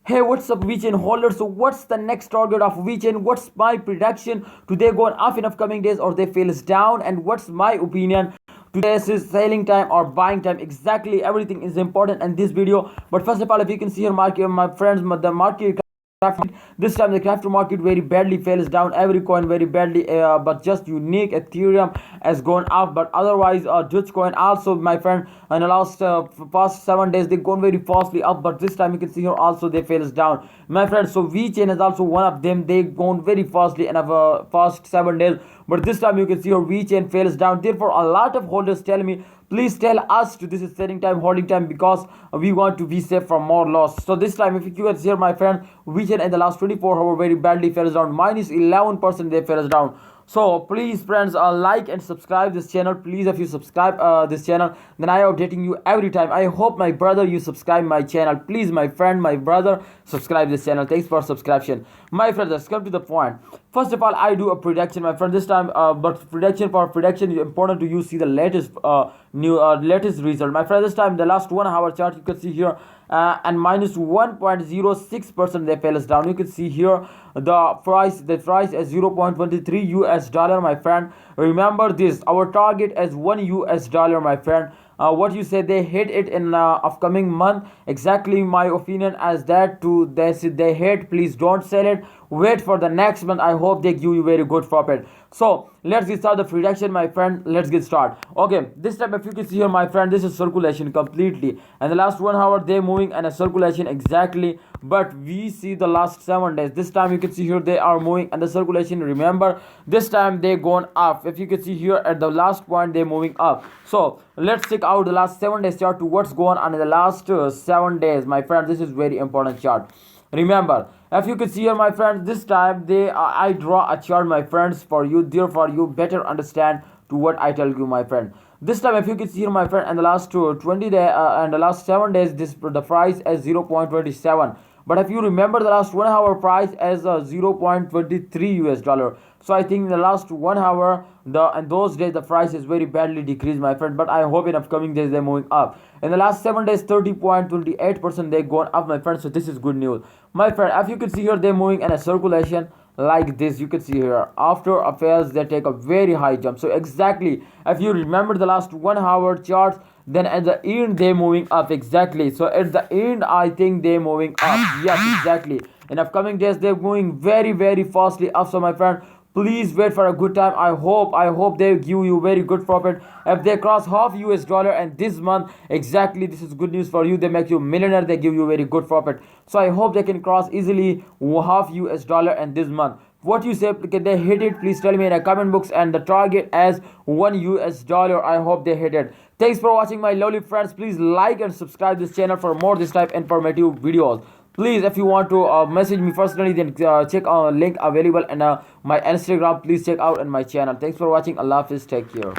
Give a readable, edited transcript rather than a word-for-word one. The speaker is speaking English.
Hey, what's up, Vechain holder? So, what's the next target of Vechain? What's my prediction? Do they go up in upcoming days or they fails down? And what's my opinion? Today's is selling time or buying time. Exactly, everything is important in this video. But first of all, if you can see here, market, my friends, the market. This time the crypto market very badly fails down. Every coin very badly, but just unique Ethereum has gone up. But otherwise, Dogecoin also, my friend, in the last past 7 days they gone very fastly up. But this time you can see here also they fails down, my friend. So VChain is also one of them. They gone very fastly in a past 7 days. But this time you can see your VChain fails down. Therefore, a lot of holders tell me, please tell us to this is selling time, holding time, because we want to be safe from more loss. So this time, if you can see here, my friend, VChain in the last 24 hours very badly fails down. Minus 11% they fails down. So please, friends, like and subscribe this channel. Please, if you subscribe this channel, then I am updating you every time. I hope, my brother, you subscribe my channel. Please, my friend, my brother, subscribe this channel. Thanks for subscription, my friends. Let's come to the point. First of all, I do a prediction, my friend. This time, but prediction for prediction is important to you see the latest latest result, my friend. This time, the last 1 hour chart you can see here, and minus 1.06% they fell down. You can see here the price is 0.23 US dollar, my friend. Remember this, our target is $1 US, my friend. What you say, they hit it in upcoming month. Exactly, my opinion as that to they hit, please don't sell it, wait for the next month. I hope they give you very good profit. So let's get start the prediction, my friend. Let's get started. Okay, this time if you can see here, my friend, this is circulation completely, and the last 1 hour they moving and a circulation exactly. But we see the last 7 days, this time you can see here they are moving and the circulation, remember, this time they gone up. If you can see here at the last point they moving up. So let's check out the last 7 days chart to what's going on in the last 7 days, my friend. This is very important chart. Remember, if you can see here, my friend, this time they I draw a chart, my friends, for you. Therefore, you better understand to what I tell you, my friend. This time, if you can see here, my friend, and the last 20 day and the last 7 days, the price is 0.27. But if you remember, the last 1 hour price is 0.23 US dollar. So I think in the last 1 hour, and those days the price is very badly decreased, my friend. But I hope in upcoming days they're moving up. In the last 7 days, 30.28% they gone up, my friend. So this is good news, my friend. If you can see here, they're moving in a circulation like this. You can see here after a fails they take a very high jump. So exactly, if you remember the last 1 hour charts, then at the end they moving up exactly. So at the end I think they moving up. Yes, exactly. In upcoming days they're going very fastly up. So my friend, please wait for a good time. I hope they give you very good profit. If they cross half US dollar and this month, exactly, this is good news for you. They make you millionaire, they give you very good profit. So I hope they can cross easily half US dollar and this month. What you say, can they hit it? Please tell me in the comment box. And the target as $1 US. I hope they hit it. Thanks for watching, my lovely friends. Please like and subscribe this channel for more this type informative videos. Please, if you want to message me personally, then check link available in my Instagram. Please check out on my channel. Thanks for watching. Allah Hafiz. Take care.